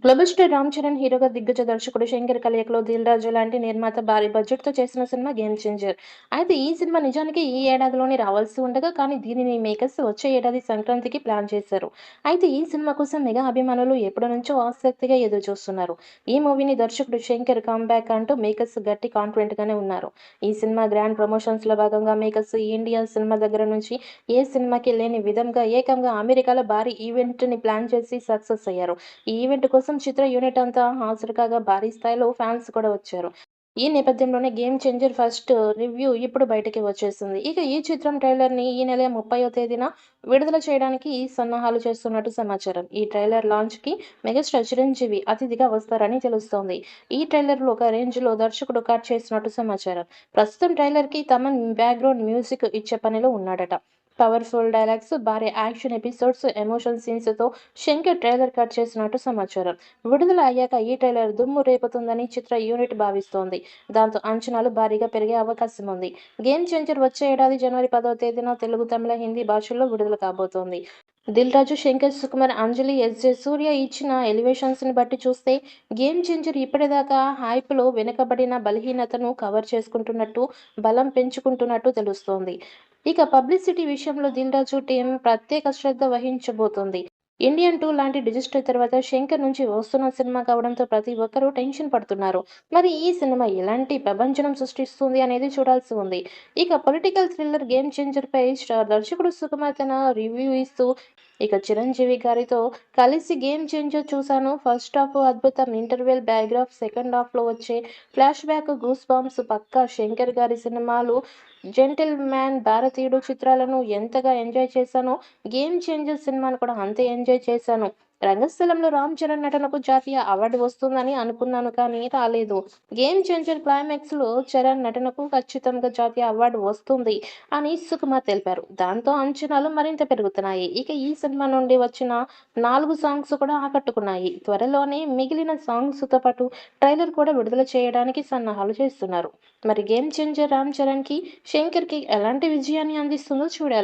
Global star Ram Charan హీరోగా దిగ్గజ దర్శకుడు శంకర్ కలయికలో దిల్ రాజు లాంటి నిర్మాత భారీ బడ్జెట్ తో చేసిన సినిమా గేమ్ చేంజర్. అయితే ఈ సినిమా నిజానికి ఈ ఏడాదిలోనే రావాల్సి ఉండగా కానీ దీనిని మేకర్స్ వచ్చే ఏడాది సంక్రాంతికి ప్లాన్ చేశారు. అయితే ఈ సినిమా కోసం మెగా అభిమానులు ఎప్పటి నుంచో ఆసక్తిగా ఎదురు చూస్తున్నారు. ఈ మూవీని దర్శకుడు శంకర్ కమ్బ్యాక్ అంటూ మేకర్స్ గట్టి కాన్ఫిడెంట్ గానే ఉన్నారు. ఈ సినిమా గ్రాండ్ ప్రమోషన్స్ లో భాగంగా మేకర్స్ ఈ ఇండియా సినిమా దగ్గర నుంచి ఏ సినిమాకి లేని విధంగా ఏకంగా అమెరికాలో భారీ ఈవెంట్ ని ప్లాన్ చేసి సక్సెస్ అయ్యారు. ఈ ఈవెంట్ కోసం చిత్ర యూనిట్ అంతా హాజరు కాగా భారీ స్థాయిలో ఫ్యాన్స్ కూడా వచ్చారు. ఈ నేపథ్యంలోనే గేమ్ చేంజర్ ఫస్ట్ రివ్యూ ఇప్పుడు బయటకి వచ్చేసింది. ఇక ఈ చిత్రం ట్రైలర్ ని ఈ నెల 30వ తేదీన విడుదల చేయడానికి సన్నాహాలు చేస్తున్నట్టు సమాచారం. ఈ ట్రైలర్ లాంచ్ కి మెగాస్టార్ చిరంజీవి అతిథిగా వస్తారని తెలుస్తోంది. ఈ ట్రైలర్ లో ఒక రేంజ్ లో దర్శకుడు కట్ చేసినట్టు సమాచారం. ప్రస్తుతం ట్రైలర్ కి తమన్ బ్యాక్గ్రౌండ్ మ్యూజిక్ ఇచ్చే పనిలో ఉన్నాడట. పవర్ఫుల్ డైలాగ్స్, భారీ యాక్షన్ ఎపిసోడ్స్, ఎమోషన్ సీన్స్ తో శంకర్ ట్రైలర్ కట్ చేసినట్టు సమాచారం. విడుదల అయ్యాక ఈ ట్రైలర్ దుమ్ము రేపుతుందని చిత్ర యూనిట్ భావిస్తోంది. దాంతో అంచనాలు భారీగా పెరిగే అవకాశం ఉంది. గేమ్ చేంజర్ వచ్చే ఏడాది జనవరి 10వ తేదీన తెలుగు, తమిళ, హిందీ భాషల్లో విడుదల కాబోతోంది. దిల్ రాజు, శంకర్ సుకుమార్, అంజలి, ఎస్జే సూర్య ఇచ్చిన ఎలివేషన్స్ ని బట్టి చూస్తే గేమ్ చేంజర్ ఇప్పటిదాకా హైప్ లో వెనుకబడిన బలహీనతను కవర్ చేసుకుంటున్నట్టు, బలం పెంచుకుంటున్నట్టు తెలుస్తోంది. ఇక పబ్లిసిటీ విషయంలో దిల్ రాజు టీం ప్రత్యేక శ్రద్ధ వహించబోతోంది. ఇండియన్ 2 లాంటి డిజిటల్ తర్వాత శంకర్ నుంచి వస్తున్న సినిమా కావడంతో ప్రతి ఒక్కరూ టెన్షన్ పడుతున్నారు. మరి ఈ సినిమా ఎలాంటి ప్రభంజనం సృష్టిస్తుంది అనేది చూడాల్సి ఉంది. ఇక పొలిటికల్ థ్రిల్లర్ గేమ్ చేంజర్ పై స్టార్ దర్శకుడు సుకుమార్ తన రివ్యూ ఇస్తూ ఇక చిరంజీవి గారితో కలిసి గేమ్ చేంజర్ చూశాను. ఫస్ట్ హాఫ్ అద్భుతం, ఇంటర్వెల్ బ్యాక్గ్రాఫ్, సెకండ్ హాఫ్ లో వచ్చే ఫ్లాష్ బ్యాక్ గూస్ బంప్స్ పక్కా. శంకర్ గారి సినిమాలు జెంటిల్ మ్యాన్, భారతీయుడు చిత్రాలను ఎంతగా ఎంజాయ్ చేశానో గేమ్ చేంజర్ సినిమాను కూడా అంతే ఎంజాయ్ చేశాను. రంగస్థలంలో రామ్ చరణ్ నటనకు జాతీయ అవార్డు వస్తుందని అనుకున్నాను కానీ రాలేదు. గేమ్ చేంజర్ క్లైమాక్స్ లో చరణ్ నటనకు ఖచ్చితంగా జాతీయ అవార్డు వస్తుంది అని సుకుమార్ తెలిపారు. దాంతో అంచనాలు మరింత పెరుగుతున్నాయి. ఇక ఈ సినిమా నుండి వచ్చిన 4 సాంగ్స్ కూడా ఆకట్టుకున్నాయి. త్వరలోనే మిగిలిన సాంగ్స్ తో పాటు ట్రైలర్ కూడా విడుదల చేయడానికి సన్నాహాలు చేస్తున్నారు. మరి గేమ్ చేంజర్ రామ్ చరణ్ కి, శంకర్ కి ఎలాంటి విజయాన్ని అందిస్తుందో చూడాలి.